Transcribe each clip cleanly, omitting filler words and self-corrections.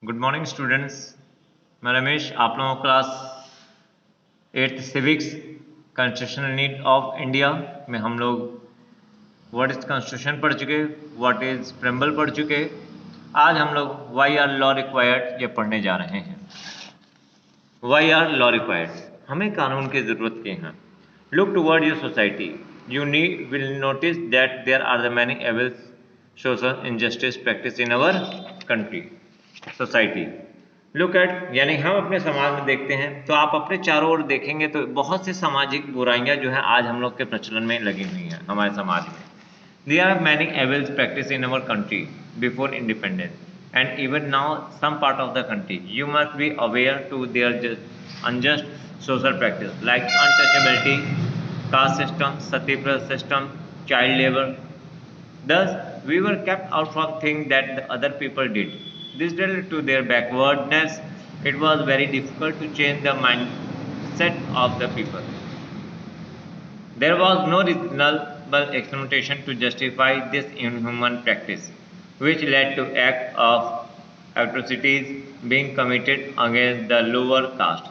Good morning students. मैं रमेश आप लोगों को class 8th civics constitutional need of India में हम लोग व्हाट इज कॉन्स्टिट्यूशन पढ़ चुके, व्हाट इज प्रेम्बल पढ़ चुके। आज हम लोग वाई आर लॉ रिक्वायर्ड ये पढ़ने जा रहे हैं। वाई आर लॉ रिक्वायर्ड, हमें कानून की ज़रूरत क्यों है। Look toward your society, you need will notice that there are the many evil social injustice practice in our country society. Look at यानी हम अपने समाज में देखते हैं तो आप अपने चारों ओर देखेंगे तो बहुत सी सामाजिक बुराइयां जो है आज हम लोग के प्रचलन में लगी हुई हैं हमारे समाज में। There are many evil practice in our country before independence and even now some part of the country. You must be aware to their unjust social practice like untouchability, caste system, sati prasth system, child labor. Thus, we were kept out from things that the other people did. This led to their backwardness. It was very difficult to change the mindset of the people. There was no reasonable explanation to justify this inhuman practice, which led to acts of atrocities being committed against the lower caste.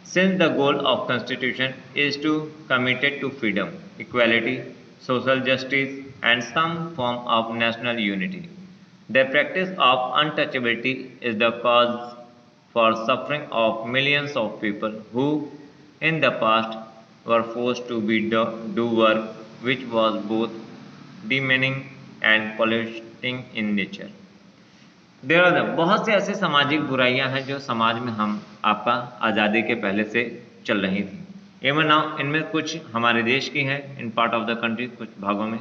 Since the goal of Constitution is to committed to freedom, equality, social justice, and some form of national unity, the practice of untouchability is the cause for suffering of millions of people who, in the past, were forced to do work which was both demeaning and polluting in nature. बहुत से ऐसे सामाजिक बुराइयां हैं जो समाज में हम आपका आज़ादी के पहले से चल रही थी। एवं नाउ इनमें कुछ हमारे देश की हैं, in part of the country कुछ भागों में।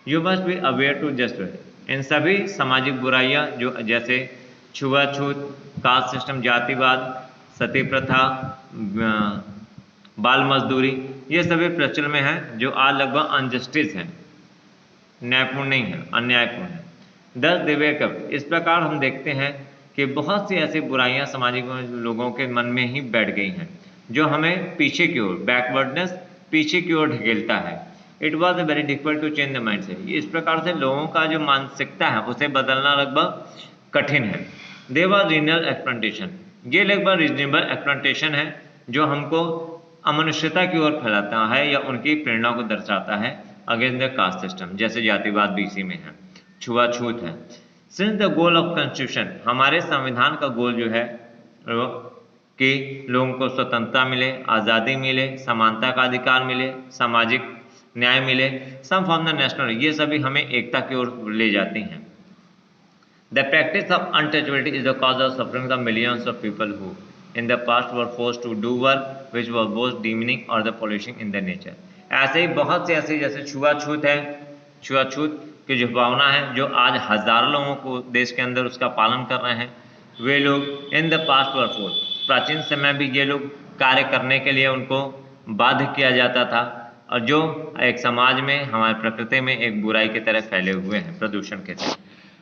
You must be aware to just इन सभी सामाजिक बुराइयां जो जैसे छुआछूत, कास्ट सिस्टम, जातिवाद, सती प्रथा, बाल मजदूरी, ये सभी प्रचलन में हैं जो आज लगभग अनजस्टिस हैं, न्यायपूर्ण नहीं है, अन्यायपूर्ण है। 10 दिव्य कब इस प्रकार हम देखते हैं कि बहुत सी ऐसी बुराइयां सामाजिक लोगों के मन में ही बैठ गई हैं जो हमें पीछे की ओर बैकवर्डनेस पीछे की ओर ढकेलता है। It was a very difficult to change the mindset. इस प्रकार से लोगों का जो मानसिकता है उसे बदलना लगभग कठिन है। दे वॉज रीजनल एक्सप्लांटेशन, ये लगभग रीजनेबल एक्सप्लांटेशन है जो हमको अमनुष्यता की ओर फैलाता है या उनकी प्रेरणा को दर्शाता है अगेंस्ट द कास्ट सिस्टम, जैसे जातिवाद बीसी में है, छुआछूत है। Since the goal of constitution, हमारे संविधान का गोल जो है कि लोगों को स्वतंत्रता मिले, आज़ादी मिले, समानता का अधिकार मिले, सामाजिक न्याय मिले, सम फ्रॉम द नेशनल, ये सभी हमें एकता की ओर ले जाती हैं। The practice of untouchability is the cause of suffering the millions of people who in the past were forced to do work which was both demeaning और the pollution in the nature. ऐसे ही बहुत से ऐसे जैसे छुआछूत है, छुआछूत की जो भावना है जो आज हजारों लोगों को देश के अंदर उसका पालन कर रहे हैं, वे लोग इन द पास्ट वर फोर्स, प्राचीन समय भी ये लोग कार्य करने के लिए उनको बाध्य किया जाता था और जो एक समाज में हमारे प्रकृति में एक बुराई की तरह फैले हुए हैं प्रदूषण के तरह।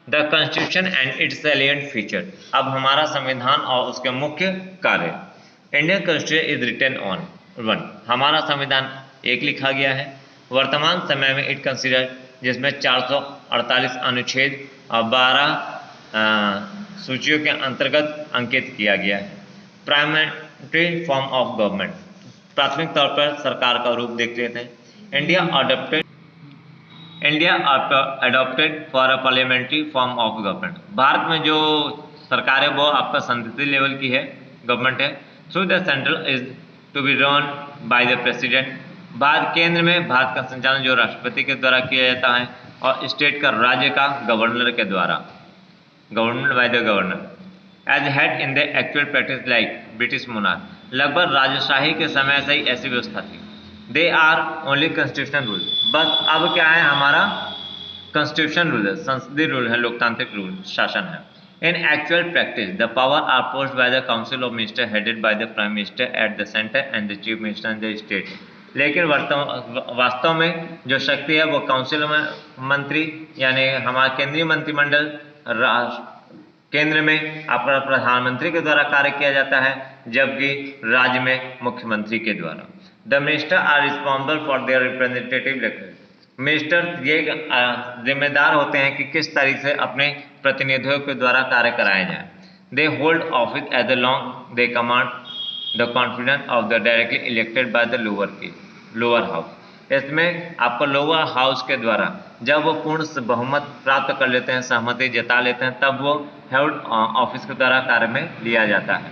The constitution and its salient feature, अब हमारा संविधान और उसके मुख्य कार्य। Indian constitution is written on 1, हमारा संविधान एक लिखा गया है। वर्तमान समय में इट कंसिडर, जिसमें 448 अनुच्छेद और 12 सूचियों के अंतर्गत अंकित किया गया है। प्राइमरी फॉर्म ऑफ गवर्नमेंट, प्राथमिक तौर पर सरकार का रूप देख लेते हैं। India adopted for a parliamentary form of government, Bharat में जो सरकार है वो आपका संसदीय लेवल की है, गवर्नमेंट है। Through the central is to be run by the president, भारत केंद्र में भारत का संचालन जो राष्ट्रपति के द्वारा किया जाता है और स्टेट का राज्य का गवर्नर के द्वारा, government by the governor. As head in the actual practice like British monarch, लगभग राजशाही के समय से ही ऐसी व्यवस्था थी। They are only constitutional rule, बस अब क्या है हमारा कॉन्स्टिट्यूशन रूल है, संसदीय रूल है, लोकतांत्रिक रूल शासन है। In actual practice the power are posed by the council of minister headed by the prime minister at the centre and the chief minister in the state. लेकिन वास्तव में जो शक्ति है वो काउंसिल में मंत्री यानी हमारा केंद्रीय मंत्रिमंडल केंद्र में अपना प्रधानमंत्री के द्वारा कार्य किया जाता है, जबकि राज्य में मुख्यमंत्री के द्वारा। The minister are responsible for their representative election, minister ये जिम्मेदार होते हैं कि किस तरीके से अपने प्रतिनिधियों के द्वारा कार्य कराया जाए। They hold office as long they command the confidence of the directly elected by the lower house. इसमें आपको लोअर हाउस के द्वारा जब वो पूर्ण बहुमत प्राप्त कर लेते हैं, सहमति जता लेते हैं, तब वो हेड ऑफिस के द्वारा कार्य में लिया जाता है।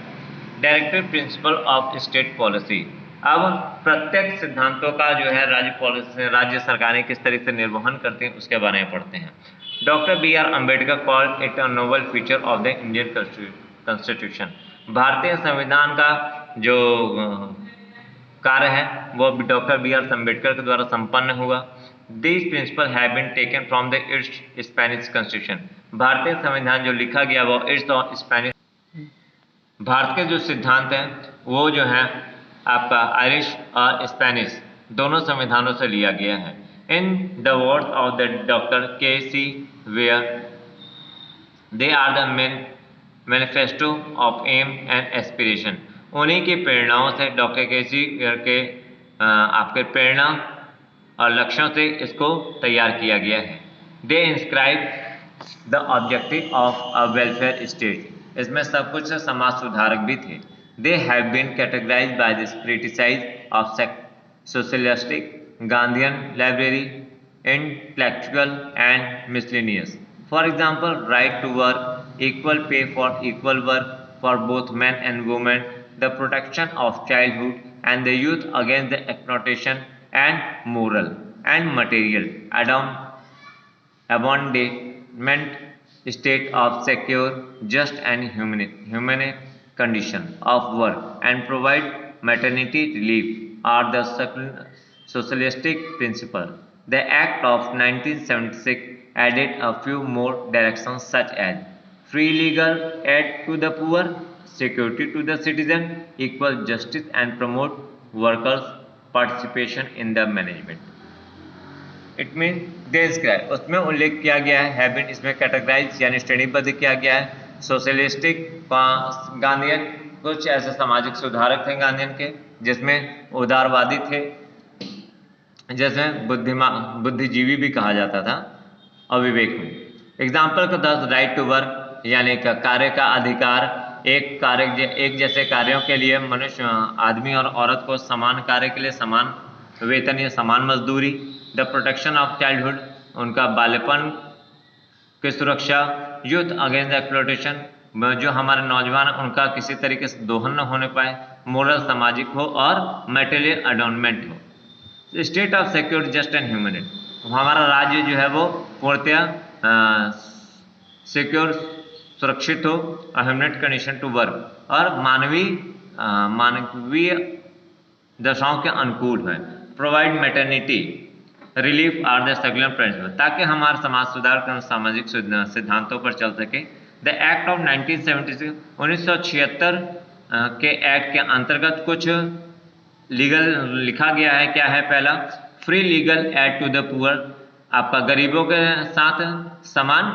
Directive principle of state policy. अब प्रत्येक सिद्धांतों का जो है राज्य सरकारें किस तरह से निर्वहन करती हैं उसके बारे में पढ़ते हैं। Doctor B.R. Ambedkar called it a Nobel feature of the Indian constitution. भारतीय संविधान का जो कार्य है वो डॉक्टर B.R. अम्बेडकर के द्वारा संपन्न हुआ। These principles have been taken from the Irish Spanish Constitution। भारतीय संविधान जो लिखा गया वो इर्स और स्पेनिश, भारत के जो सिद्धांत हैं वो जो है आपका आयरिश और स्पेनिश दोनों संविधानों से लिया गया है। In the words of the doctor K.C. Ware, they are the manifesto of aim and aspiration। उन्हीं की प्रेरणाओं से डॉक्टर K.C. Ware के आपके प्रेरणा और लक्ष्यों से इसको तैयार किया गया है। They inscribe the objective of a welfare state. इसमें सब कुछ समाज सुधारक भी थे। They have been categorize by this criticise of socialistic, Gandhian, liberal, intellectual and miscellaneous. For example, right to work, equal pay for equal work for both man and women, the protection of childhood and the youth against the exploitation and moral and material abandonment state of secure, just and humane condition of work and provide maternity relief are the socialistic principle. The Act of 1976 added a few more directions such as free legal aid to the poor, security to the citizen, equal justice and promote workers participation in the management. It mean they inscribe, उसमें उल्लेख किया गया है, habit इसमें categorise यानी श्रेणीबद्ध किया गया है। सोशलिस्टिक, गांधीयन, कुछ ऐसे सामाजिक सुधारक थे गांधीयन के जिसमें उदारवादी थे, जिसमें बुद्धिजीवी भी कहा जाता था और विवेक में। एग्जाम्पल का 10 राइट टू वर्क यानी कार्य का अधिकार, एक जैसे कार्यों के लिए मनुष्य आदमी और औरत को समान कार्य के लिए समान वेतन या समान मजदूरी। द प्रोटेक्शन ऑफ चाइल्डहुड, उनका बाल्यपन की सुरक्षा। यूथ अगेंस्ट एक्सप्लॉयटेशन, जो हमारे नौजवान उनका किसी तरीके से दोहन न होने पाए। मोरल, सामाजिक हो, और मटेरियल अडॉर्नमेंट हो। State of secure, just and human, हमारा राज्य जो है वो पूर्णतया सिक्योर, सुरक्षित हो, ह्यूमन कंडीशन टू वर्क, और मानवीय दशाओं के अनुकूल है। Provide maternity relief are the secular principle, ताकि हमारा समाज सुधार कर सामाजिक सिद्धांतों पर चल सके। द एक्ट ऑफ 1976 1976 के एक्ट के अंतर्गत कुछ लीगल लिखा गया है। क्या है? पहला, free legal aid to the poor, आपका गरीबों के साथ समान।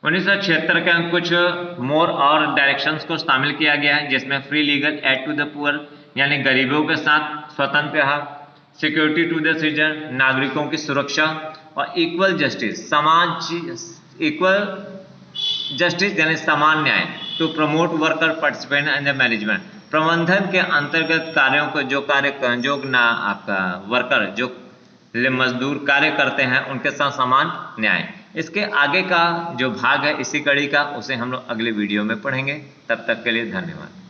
1976 के कुछ मोर और डायरेक्शंस को शामिल किया गया है, जिसमें free legal aid to the poor यानी गरीबों के साथ स्वतंत्र हक, सिक्योरिटी टू द सिटीजन, नागरिकों की सुरक्षा, और इक्वल जस्टिस, इक्वल जस्टिस यानी समान न्याय, to promote worker participation in the management, प्रबंधन के अंतर्गत कार्यों को जो आपका वर्कर जो मजदूर कार्य करते हैं उनके साथ समान न्याय। इसके आगे का जो भाग है इसी कड़ी का, उसे हम लोग अगले वीडियो में पढ़ेंगे। तब तक के लिए धन्यवाद।